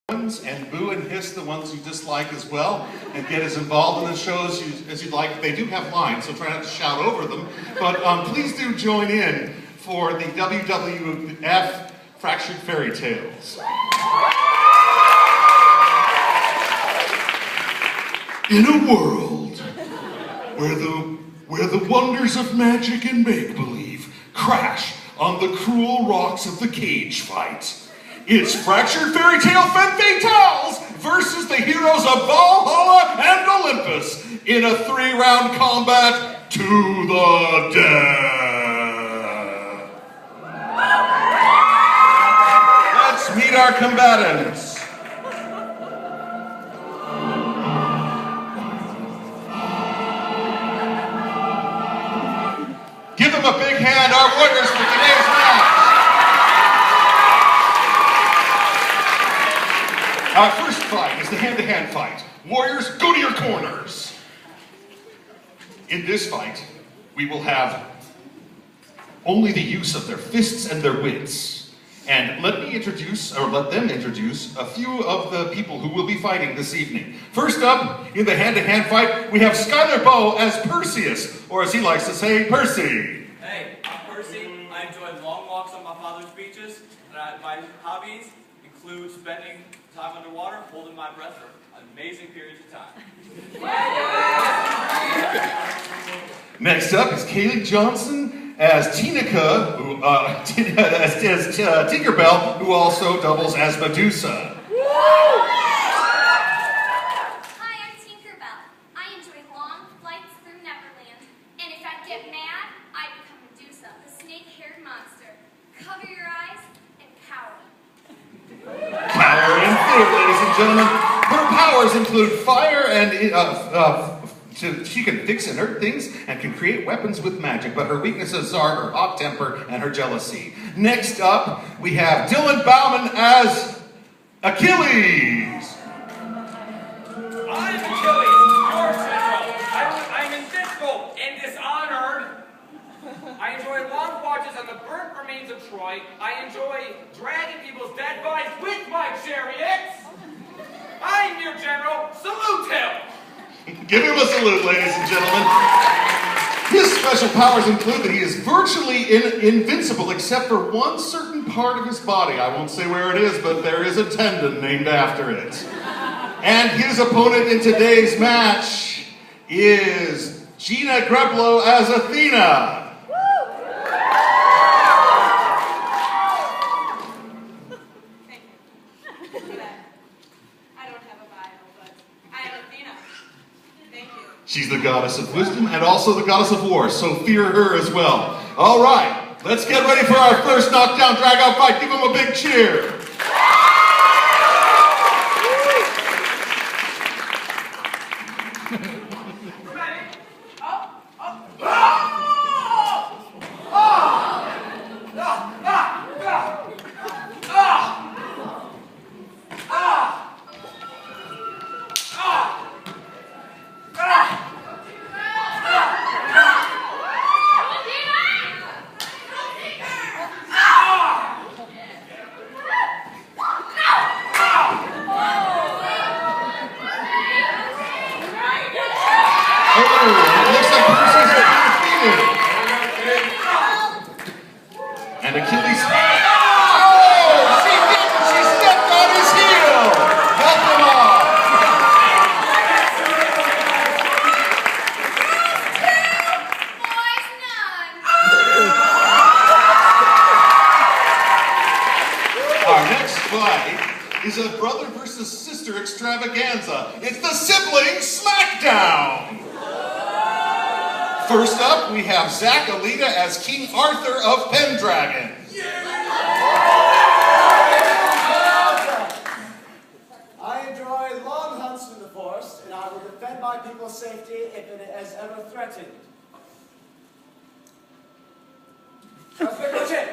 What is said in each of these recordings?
and boo and hiss the ones you dislike as well, and get as involved in the shows as you'd like. They do have lines, so try not to shout over them, but please do join in for the WWF Fractured Fairy Tales. In a world where the wonders of magic and make-believe crash on the cruel rocks of the cage fight, it's Fractured Fairy Tale Femme Fatals versus the heroes of Valhalla and Olympus in a 3-round combat to the death. Let's meet our combatants. Give them a big hand, our warriors, for today's match. Our first fight is the hand-to-hand fight. Warriors, go to your corners. In this fight, we will have only the use of their fists and their wits. And let them introduce a few of the people who will be fighting this evening. First up, in the hand-to-hand fight, we have Skylar Bow as Perseus, or as he likes to say, Percy. Hey, I'm Percy. I enjoy long walks on my father's beaches, and my hobbies include spending time underwater, holding my breath for amazing periods of time. Next up is Kaylee Johnson as Tinica, as Tinkerbell, who also doubles as Medusa. Hi, I'm Tinkerbell. I enjoy long flights through Neverland, and if I get mad, I become Medusa, the snake-haired monster. Cover your eyes and cower. Cower in fear, ladies and gentlemen. Her powers include fire and she can fix and hurt things and can create weapons with magic, but her weaknesses are her hot temper and her jealousy. Next up, we have Dylan Bauman as Achilles. I'm Achilles, your general. I'm invincible and dishonored. I enjoy long watches on the burnt remains of Troy. I enjoy dragging people's dead bodies with my chariots. I'm your general. Salute him. Give him a salute, ladies and gentlemen. His special powers include that he is virtually invincible except for one certain part of his body. I won't say where it is, but there is a tendon named after it. And his opponent in today's match is Gina Greblo as Athena. She's the goddess of wisdom and also the goddess of war, so fear her as well. All right, let's get ready for our first knockdown drag-out fight. Give them a big cheer. And Achilles... Oh! She didn't! She stepped on his heel! Help him off! Boys, none. Our next fight is a brother versus sister extravaganza. It's the Sibling Smackdown! First up, we have Zach Alita as King Arthur of Pendragon. I enjoy long hunts in the forest, and I will defend my people's safety if it is ever threatened. That's pretty much it.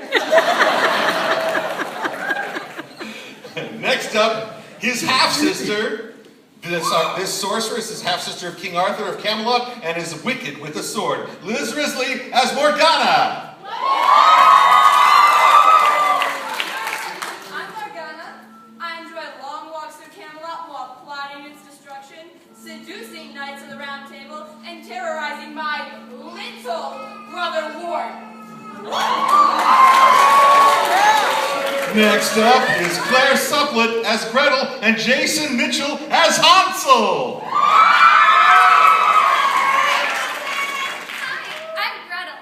Next up, his half-sister. This sorceress is half-sister of King Arthur of Camelot and is wicked with a sword. Liz Risley as Morgana. I'm Morgana. I enjoy long walks seducing knights of the round table, and terrorizing my little brother Ward. Next up is Claire Suplet as Gretel and Jason Mitchell as Hansel. Hi, I'm Gretel.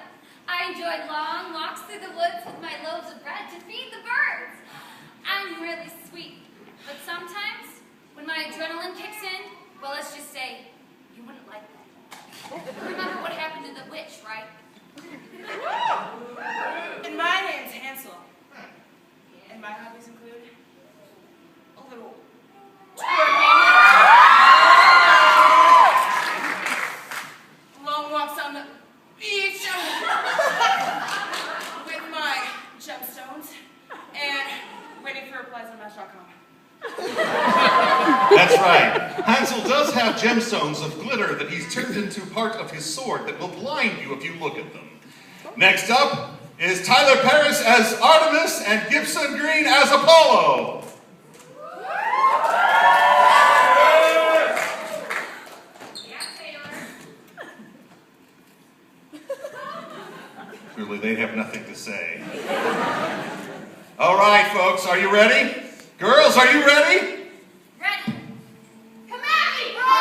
I enjoy long walks through the woods with my loaves of bread to feed the birds. I'm really sweet, but sometimes when my adrenaline kicks in, well, let's just say, you wouldn't like that. Remember what happened to the witch, right? And my name's Hansel. And my hobbies include a little twerking, long walks on the beach with my gemstones, and waiting for replies on Match.com. That's right. Hansel does have gemstones of glitter that he's turned into part of his sword that will blind you if you look at them. Next up is Tyler Paris as Artemis and Gibson Green as Apollo. Yeah, Taylor. Really, they have nothing to say. All right, folks, are you ready? Girls, are you ready? Ready? Come at me, bro!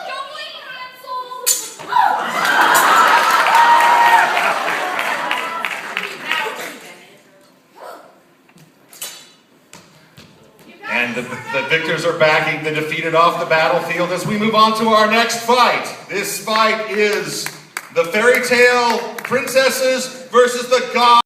Don't leave, Hansel! And the victors are backing the defeated off the battlefield as we move on to our next fight. This fight is the fairy tale princesses versus the god.